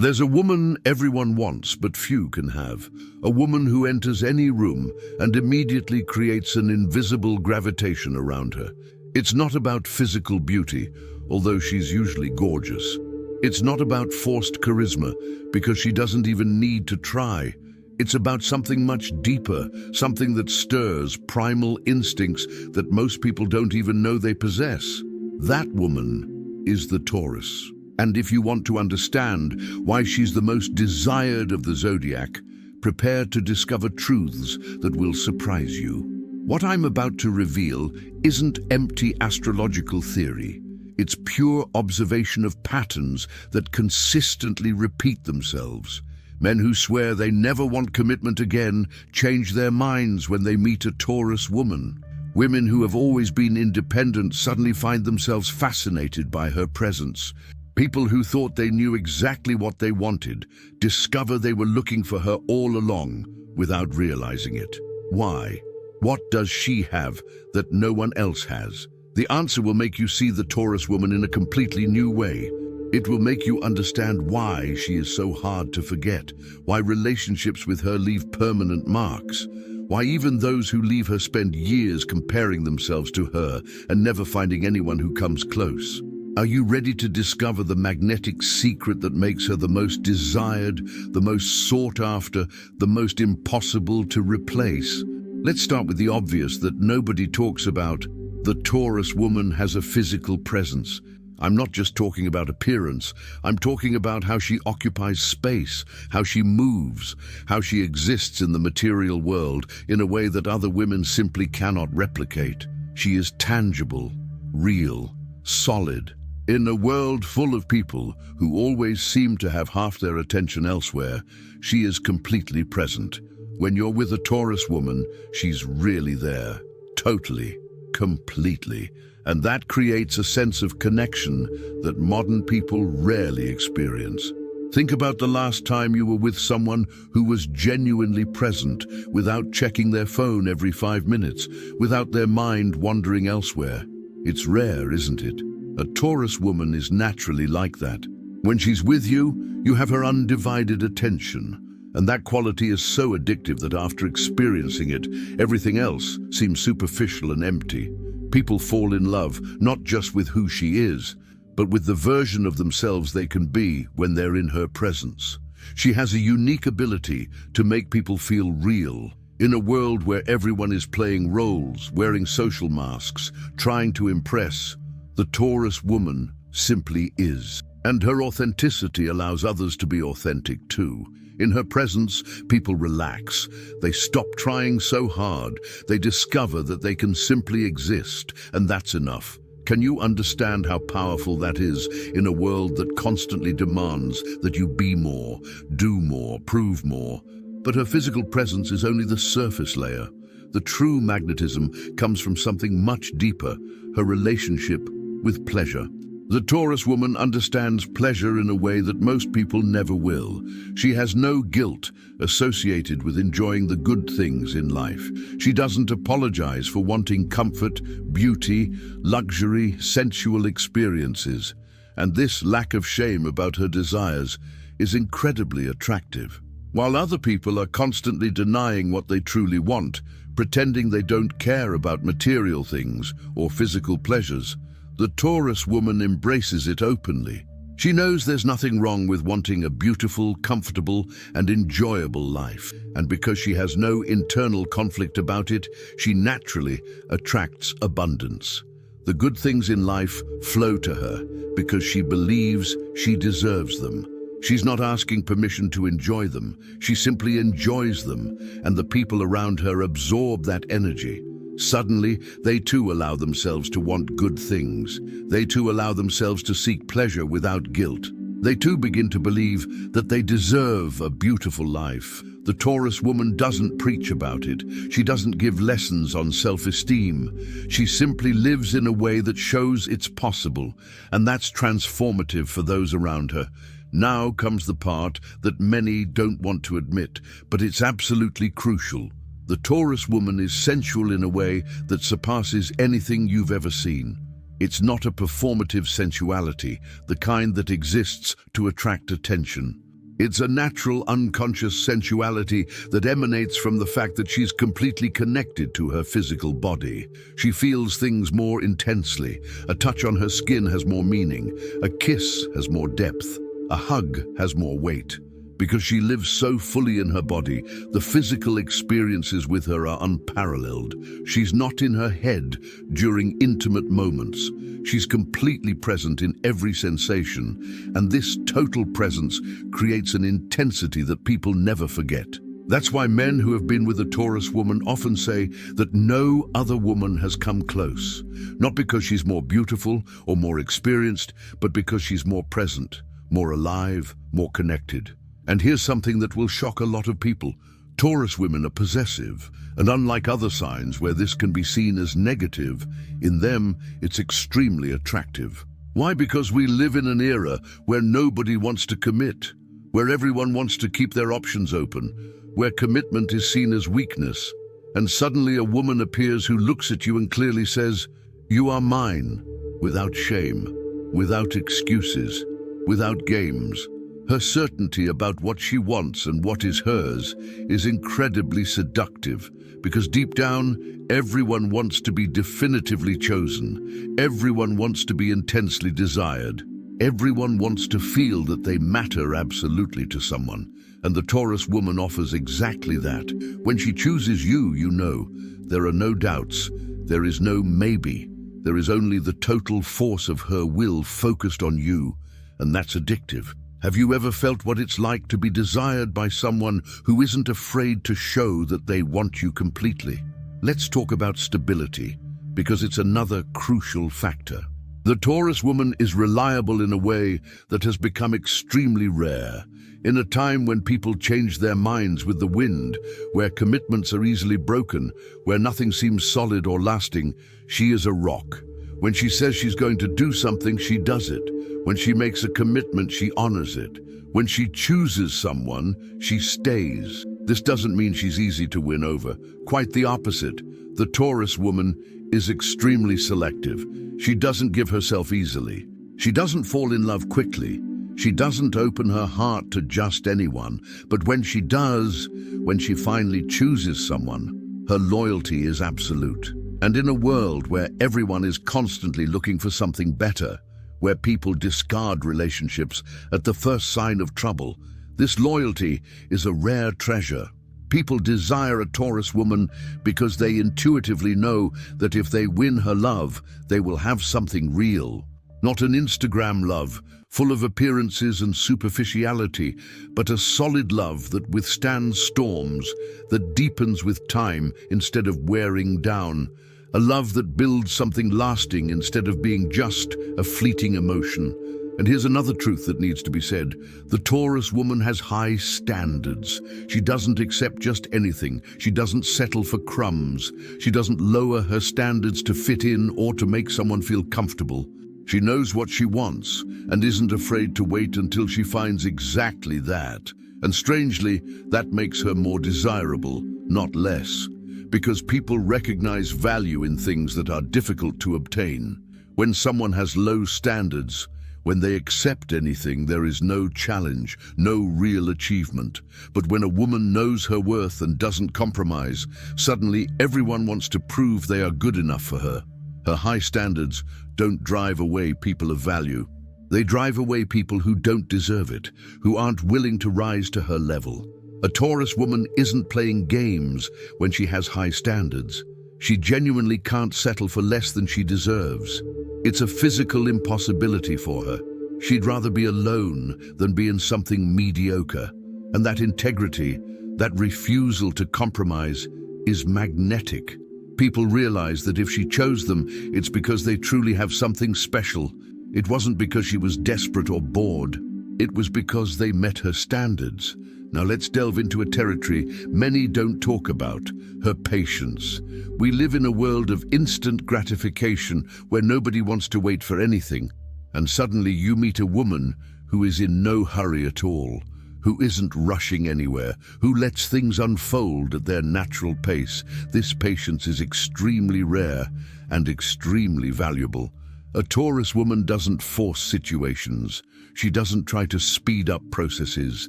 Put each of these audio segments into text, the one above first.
There's a woman everyone wants but few can have. A woman who enters any room and immediately creates an invisible gravitation around her. It's not about physical beauty, although she's usually gorgeous. It's not about forced charisma, because she doesn't even need to try. It's about something much deeper, something that stirs primal instincts that most people don't even know they possess. That woman is the Taurus. And if you want to understand why she's the most desired of the Zodiac, prepare to discover truths that will surprise you. What I'm about to reveal isn't empty astrological theory. It's pure observation of patterns that consistently repeat themselves. Men who swear they never want commitment again change their minds when they meet a Taurus woman. Women who have always been independent suddenly find themselves fascinated by her presence. People who thought they knew exactly what they wanted discover they were looking for her all along without realizing it. Why? What does she have that no one else has? The answer will make you see the Taurus woman in a completely new way. It will make you understand why she is so hard to forget, why relationships with her leave permanent marks, why even those who leave her spend years comparing themselves to her and never finding anyone who comes close. Are you ready to discover the magnetic secret that makes her the most desired, the most sought after, the most impossible to replace? Let's start with the obvious that nobody talks about. The Taurus woman has a physical presence. I'm not just talking about appearance. I'm talking about how she occupies space, how she moves, how she exists in the material world in a way that other women simply cannot replicate. She is tangible, real, solid. In a world full of people who always seem to have half their attention elsewhere, she is completely present. When you're with a Taurus woman, she's really there, totally, completely. And that creates a sense of connection that modern people rarely experience. Think about the last time you were with someone who was genuinely present, without checking their phone every 5 minutes, without their mind wandering elsewhere. It's rare, isn't it? A Taurus woman is naturally like that. When she's with you, you have her undivided attention. And that quality is so addictive that after experiencing it, everything else seems superficial and empty. People fall in love, not just with who she is, but with the version of themselves they can be when they're in her presence. She has a unique ability to make people feel real. In a world where everyone is playing roles, wearing social masks, trying to impress, the Taurus woman simply is. And her authenticity allows others to be authentic too. In her presence, people relax. They stop trying so hard. They discover that they can simply exist, and that's enough. Can you understand how powerful that is in a world that constantly demands that you be more, do more, prove more? But her physical presence is only the surface layer. The true magnetism comes from something much deeper, her relationship with pleasure. The Taurus woman understands pleasure in a way that most people never will. She has no guilt associated with enjoying the good things in life. She doesn't apologize for wanting comfort, beauty, luxury, sensual experiences. And this lack of shame about her desires is incredibly attractive. While other people are constantly denying what they truly want, pretending they don't care about material things or physical pleasures, the Taurus woman embraces it openly. She knows there's nothing wrong with wanting a beautiful, comfortable, and enjoyable life. And because she has no internal conflict about it, she naturally attracts abundance. The good things in life flow to her because she believes she deserves them. She's not asking permission to enjoy them. She simply enjoys them, and the people around her absorb that energy. Suddenly, they too allow themselves to want good things. They too allow themselves to seek pleasure without guilt. They too begin to believe that they deserve a beautiful life. The Taurus woman doesn't preach about it. She doesn't give lessons on self-esteem. She simply lives in a way that shows it's possible, and that's transformative for those around her. Now comes the part that many don't want to admit, but it's absolutely crucial. The Taurus woman is sensual in a way that surpasses anything you've ever seen. It's not a performative sensuality, the kind that exists to attract attention. It's a natural, unconscious sensuality that emanates from the fact that she's completely connected to her physical body. She feels things more intensely. A touch on her skin has more meaning. A kiss has more depth. A hug has more weight. Because she lives so fully in her body, the physical experiences with her are unparalleled. She's not in her head during intimate moments. She's completely present in every sensation, and this total presence creates an intensity that people never forget. That's why men who have been with a Taurus woman often say that no other woman has come close. Not because she's more beautiful or more experienced, but because she's more present, more alive, more connected. And here's something that will shock a lot of people. Taurus women are possessive, and unlike other signs where this can be seen as negative, in them it's extremely attractive. Why? Because we live in an era where nobody wants to commit, where everyone wants to keep their options open, where commitment is seen as weakness, and suddenly a woman appears who looks at you and clearly says, "You are mine," without shame, without excuses, without games. Her certainty about what she wants and what is hers is incredibly seductive, because deep down, everyone wants to be definitively chosen. Everyone wants to be intensely desired. Everyone wants to feel that they matter absolutely to someone. And the Taurus woman offers exactly that. When she chooses you, you know, there are no doubts. There is no maybe. There is only the total force of her will focused on you, and that's addictive. Have you ever felt what it's like to be desired by someone who isn't afraid to show that they want you completely? Let's talk about stability, because it's another crucial factor. The Taurus woman is reliable in a way that has become extremely rare. In a time when people change their minds with the wind, where commitments are easily broken, where nothing seems solid or lasting, she is a rock. When she says she's going to do something, she does it. When she makes a commitment, she honors it. When she chooses someone, she stays. This doesn't mean she's easy to win over. Quite the opposite. The Taurus woman is extremely selective. She doesn't give herself easily. She doesn't fall in love quickly. She doesn't open her heart to just anyone. But when she does, when she finally chooses someone, her loyalty is absolute. And in a world where everyone is constantly looking for something better, where people discard relationships at the first sign of trouble, this loyalty is a rare treasure. People desire a Taurus woman because they intuitively know that if they win her love, they will have something real. Not an Instagram love, full of appearances and superficiality, but a solid love that withstands storms, that deepens with time instead of wearing down. A love that builds something lasting instead of being just a fleeting emotion. And here's another truth that needs to be said. The Taurus woman has high standards. She doesn't accept just anything. She doesn't settle for crumbs. She doesn't lower her standards to fit in or to make someone feel comfortable. She knows what she wants and isn't afraid to wait until she finds exactly that. And strangely, that makes her more desirable, not less. Because people recognize value in things that are difficult to obtain. When someone has low standards, when they accept anything, there is no challenge, no real achievement. But when a woman knows her worth and doesn't compromise, suddenly everyone wants to prove they are good enough for her. Her high standards don't drive away people of value. They drive away people who don't deserve it, who aren't willing to rise to her level. A Taurus woman isn't playing games when she has high standards. She genuinely can't settle for less than she deserves. It's a physical impossibility for her. She'd rather be alone than be in something mediocre. And that integrity, that refusal to compromise, is magnetic. People realize that if she chose them, it's because they truly have something special. It wasn't because she was desperate or bored. It was because they met her standards. Now let's delve into a territory many don't talk about, her patience. We live in a world of instant gratification where nobody wants to wait for anything. And suddenly you meet a woman who is in no hurry at all, who isn't rushing anywhere, who lets things unfold at their natural pace. This patience is extremely rare and extremely valuable. A Taurus woman doesn't force situations. She doesn't try to speed up processes.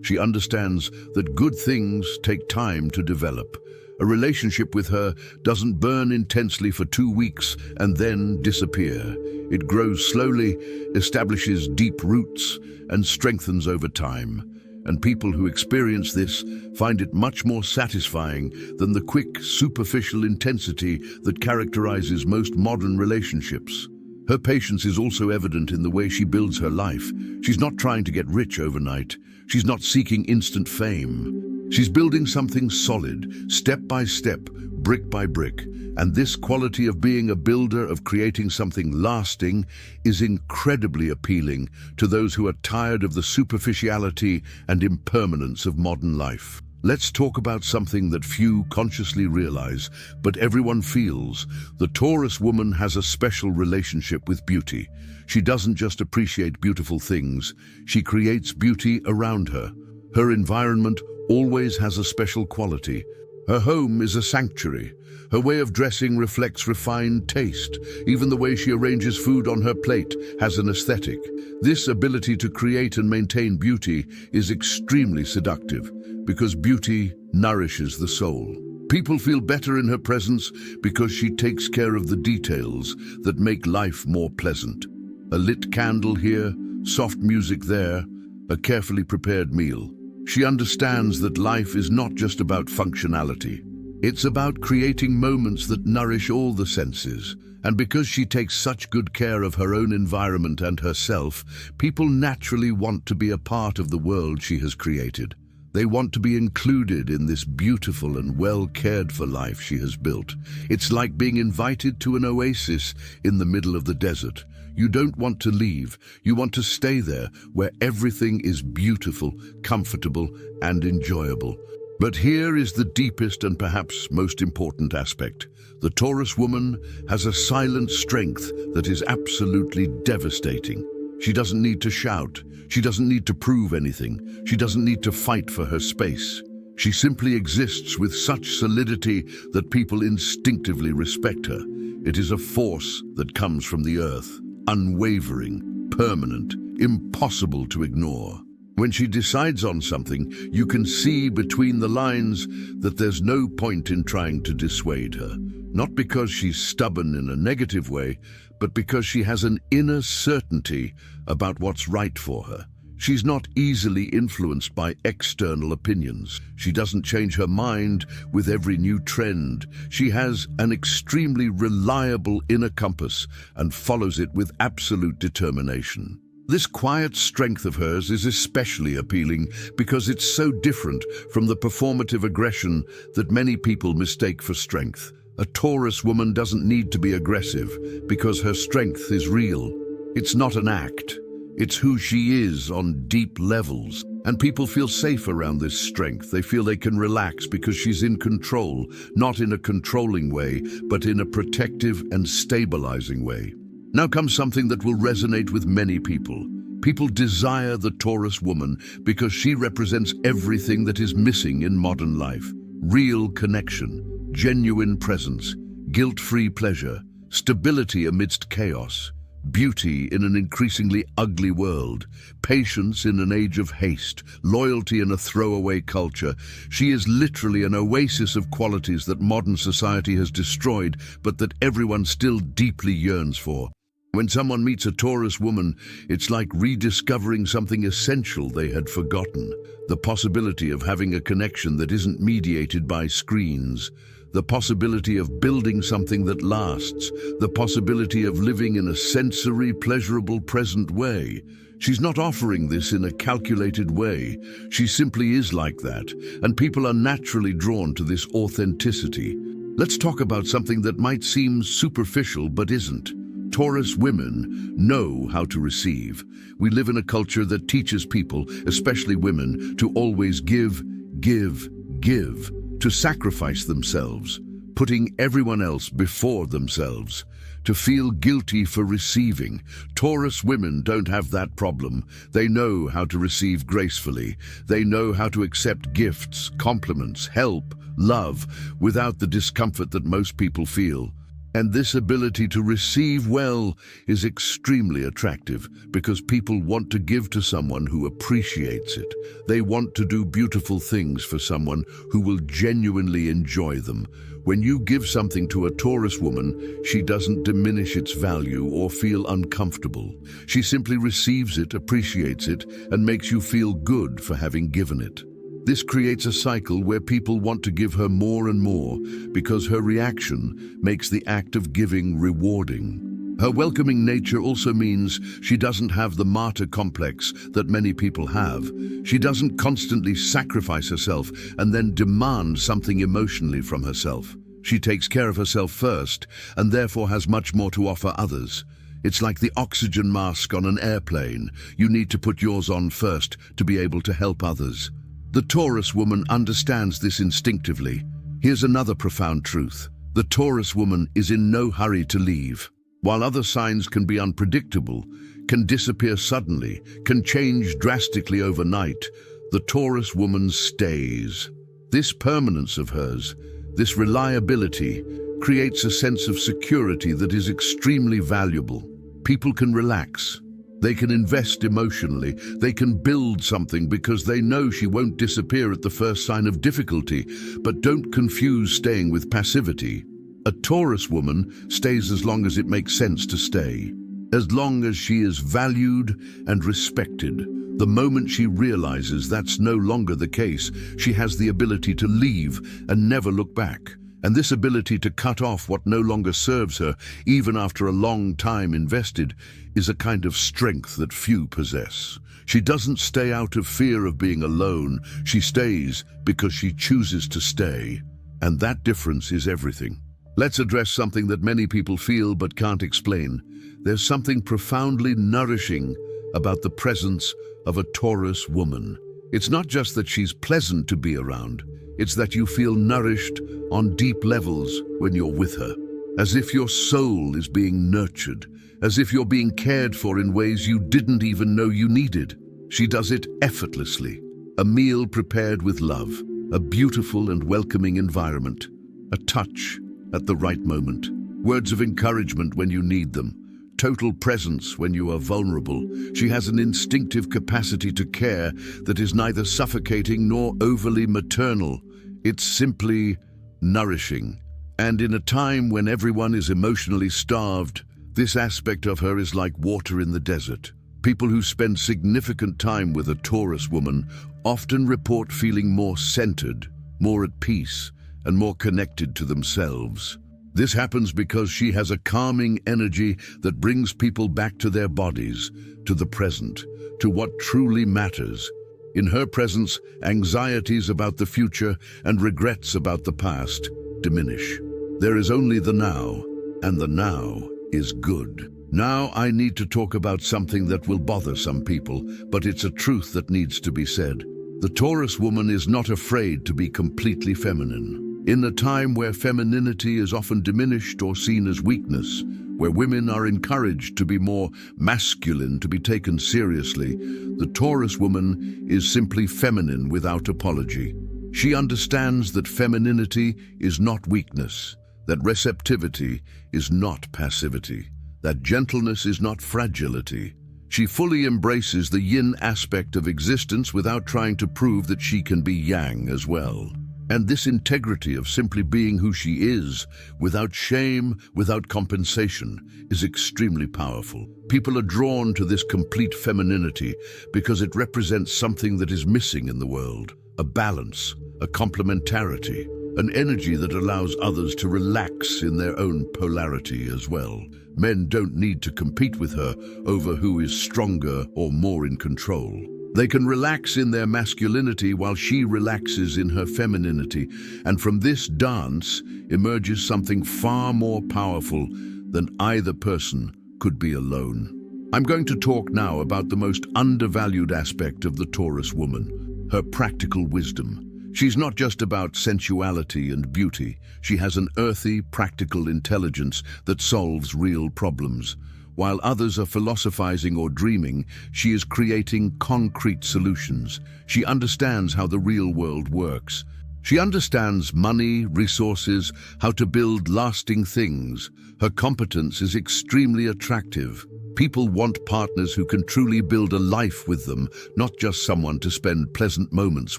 She understands that good things take time to develop. A relationship with her doesn't burn intensely for 2 weeks and then disappear. It grows slowly, establishes deep roots, and strengthens over time. And people who experience this find it much more satisfying than the quick, superficial intensity that characterizes most modern relationships. Her patience is also evident in the way she builds her life. She's not trying to get rich overnight. She's not seeking instant fame. She's building something solid, step by step, brick by brick. And this quality of being a builder, of creating something lasting, is incredibly appealing to those who are tired of the superficiality and impermanence of modern life. Let's talk about something that few consciously realize, but everyone feels. The Taurus woman has a special relationship with beauty. She doesn't just appreciate beautiful things, she creates beauty around her. Her environment always has a special quality. Her home is a sanctuary. Her way of dressing reflects refined taste. Even the way she arranges food on her plate has an aesthetic. This ability to create and maintain beauty is extremely seductive because beauty nourishes the soul. People feel better in her presence because she takes care of the details that make life more pleasant. A lit candle here, soft music there, a carefully prepared meal. She understands that life is not just about functionality. It's about creating moments that nourish all the senses. And because she takes such good care of her own environment and herself, people naturally want to be a part of the world she has created. They want to be included in this beautiful and well-cared-for life she has built. It's like being invited to an oasis in the middle of the desert. You don't want to leave. You want to stay there, where everything is beautiful, comfortable, and enjoyable. But here is the deepest and perhaps most important aspect. The Taurus woman has a silent strength that is absolutely devastating. She doesn't need to shout. She doesn't need to prove anything. She doesn't need to fight for her space. She simply exists with such solidity that people instinctively respect her. It is a force that comes from the earth, unwavering, permanent, impossible to ignore. When she decides on something, you can see between the lines that there's no point in trying to dissuade her. Not because she's stubborn in a negative way, but because she has an inner certainty about what's right for her. She's not easily influenced by external opinions. She doesn't change her mind with every new trend. She has an extremely reliable inner compass and follows it with absolute determination. This quiet strength of hers is especially appealing because it's so different from the performative aggression that many people mistake for strength. A Taurus woman doesn't need to be aggressive because her strength is real. It's not an act. It's who she is on deep levels. And people feel safe around this strength. They feel they can relax because she's in control, not in a controlling way, but in a protective and stabilizing way. Now comes something that will resonate with many people. People desire the Taurus woman because she represents everything that is missing in modern life. Real connection, genuine presence, guilt-free pleasure, stability amidst chaos, beauty in an increasingly ugly world, patience in an age of haste, loyalty in a throwaway culture. She is literally an oasis of qualities that modern society has destroyed, but that everyone still deeply yearns for. When someone meets a Taurus woman, it's like rediscovering something essential they had forgotten. The possibility of having a connection that isn't mediated by screens. The possibility of building something that lasts. The possibility of living in a sensory, pleasurable, present way. She's not offering this in a calculated way. She simply is like that, and people are naturally drawn to this authenticity. Let's talk about something that might seem superficial but isn't. Taurus women know how to receive. We live in a culture that teaches people, especially women, to always give, to sacrifice themselves, putting everyone else before themselves, to feel guilty for receiving. Taurus women don't have that problem. They know how to receive gracefully. They know how to accept gifts, compliments, help, love, without the discomfort that most people feel. And this ability to receive well is extremely attractive because people want to give to someone who appreciates it. They want to do beautiful things for someone who will genuinely enjoy them. When you give something to a Taurus woman, she doesn't diminish its value or feel uncomfortable. She simply receives it, appreciates it, and makes you feel good for having given it. This creates a cycle where people want to give her more and more because her reaction makes the act of giving rewarding. Her welcoming nature also means she doesn't have the martyr complex that many people have. She doesn't constantly sacrifice herself and then demand something emotionally from herself. She takes care of herself first and therefore has much more to offer others. It's like the oxygen mask on an airplane. You need to put yours on first to be able to help others. The Taurus woman understands this instinctively. Here's another profound truth. The Taurus woman is in no hurry to leave. While other signs can be unpredictable, can disappear suddenly, can change drastically overnight, the Taurus woman stays. This permanence of hers, this reliability, creates a sense of security that is extremely valuable. People can relax. They can invest emotionally. They can build something because they know she won't disappear at the first sign of difficulty. But don't confuse staying with passivity. A Taurus woman stays as long as it makes sense to stay, as long as she is valued and respected. The moment she realizes that's no longer the case, she has the ability to leave and never look back. And this ability to cut off what no longer serves her, even after a long time invested, is a kind of strength that few possess. She doesn't stay out of fear of being alone. She stays because she chooses to stay. And that difference is everything. Let's address something that many people feel but can't explain. There's something profoundly nourishing about the presence of a Taurus woman. It's not just that she's pleasant to be around. It's that you feel nourished on deep levels when you're with her, as if your soul is being nurtured, as if you're being cared for in ways you didn't even know you needed. She does it effortlessly. A meal prepared with love, a beautiful and welcoming environment, a touch at the right moment, words of encouragement when you need them, total presence when you are vulnerable. She has an instinctive capacity to care that is neither suffocating nor overly maternal. It's simply nourishing. And in a time when everyone is emotionally starved, this aspect of her is like water in the desert. People who spend significant time with a Taurus woman often report feeling more centered, more at peace, and more connected to themselves. This happens because she has a calming energy that brings people back to their bodies, to the present, to what truly matters. In her presence, anxieties about the future and regrets about the past diminish. There is only the now, and the now is good. Now I need to talk about something that will bother some people, but it's a truth that needs to be said. The Taurus woman is not afraid to be completely feminine. In a time where femininity is often diminished or seen as weakness, where women are encouraged to be more masculine to be taken seriously, the Taurus woman is simply feminine without apology. She understands that femininity is not weakness, that receptivity is not passivity, that gentleness is not fragility. She fully embraces the yin aspect of existence without trying to prove that she can be yang as well. And this integrity of simply being who she is, without shame, without compensation, is extremely powerful. People are drawn to this complete femininity because it represents something that is missing in the world. A balance, a complementarity, an energy that allows others to relax in their own polarity as well. Men don't need to compete with her over who is stronger or more in control. They can relax in their masculinity while she relaxes in her femininity, and from this dance emerges something far more powerful than either person could be alone. I'm going to talk now about the most undervalued aspect of the Taurus woman, her practical wisdom. She's not just about sensuality and beauty. She has an earthy, practical intelligence that solves real problems. While others are philosophizing or dreaming, she is creating concrete solutions. She understands how the real world works. She understands money, resources, how to build lasting things. Her competence is extremely attractive. People want partners who can truly build a life with them, not just someone to spend pleasant moments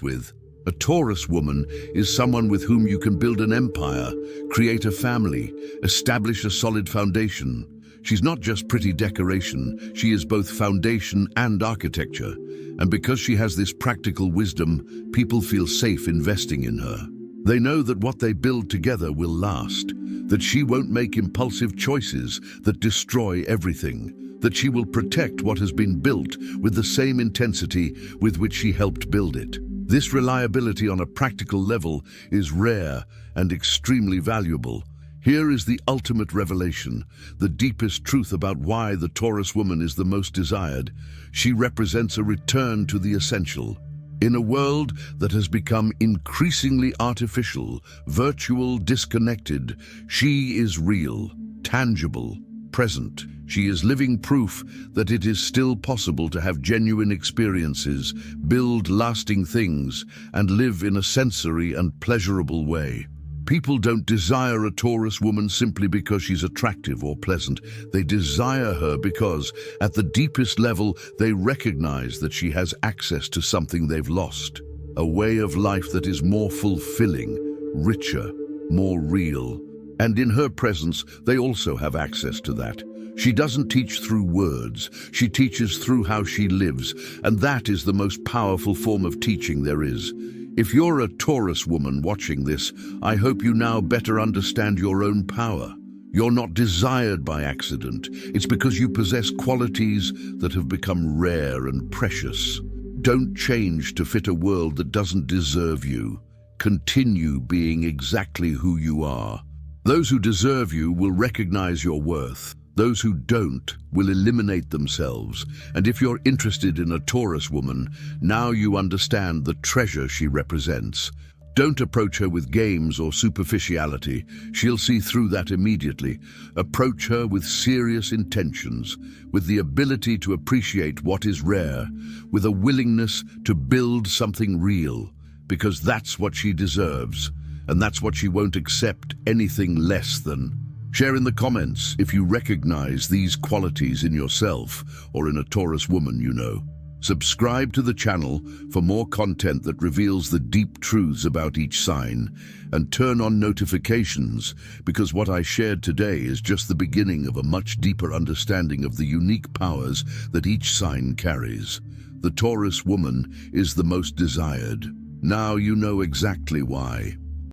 with. A Taurus woman is someone with whom you can build an empire, create a family, establish a solid foundation. She's not just pretty decoration, she is both foundation and architecture. And because she has this practical wisdom, people feel safe investing in her. They know that what they build together will last, that she won't make impulsive choices that destroy everything, that she will protect what has been built with the same intensity with which she helped build it. This reliability on a practical level is rare and extremely valuable. Here is the ultimate revelation, the deepest truth about why the Taurus woman is the most desired. She represents a return to the essential. In a world that has become increasingly artificial, virtual, disconnected, she is real, tangible, present. She is living proof that it is still possible to have genuine experiences, build lasting things, and live in a sensory and pleasurable way. People don't desire a Taurus woman simply because she's attractive or pleasant. They desire her because, at the deepest level, they recognize that she has access to something they've lost. A way of life that is more fulfilling, richer, more real. And in her presence, they also have access to that. She doesn't teach through words, she teaches through how she lives, and that is the most powerful form of teaching there is. If you're a Taurus woman watching this, I hope you now better understand your own power. You're not desired by accident. It's because you possess qualities that have become rare and precious. Don't change to fit a world that doesn't deserve you. Continue being exactly who you are. Those who deserve you will recognize your worth. Those who don't will eliminate themselves. And if you're interested in a Taurus woman, now you understand the treasure she represents. Don't approach her with games or superficiality. She'll see through that immediately. Approach her with serious intentions, with the ability to appreciate what is rare, with a willingness to build something real, because that's what she deserves, and that's what she won't accept anything less than. Share in the comments if you recognize these qualities in yourself or in a Taurus woman you know. Subscribe to the channel for more content that reveals the deep truths about each sign, and turn on notifications, because what I shared today is just the beginning of a much deeper understanding of the unique powers that each sign carries. The Taurus woman is the most desired. Now you know exactly why.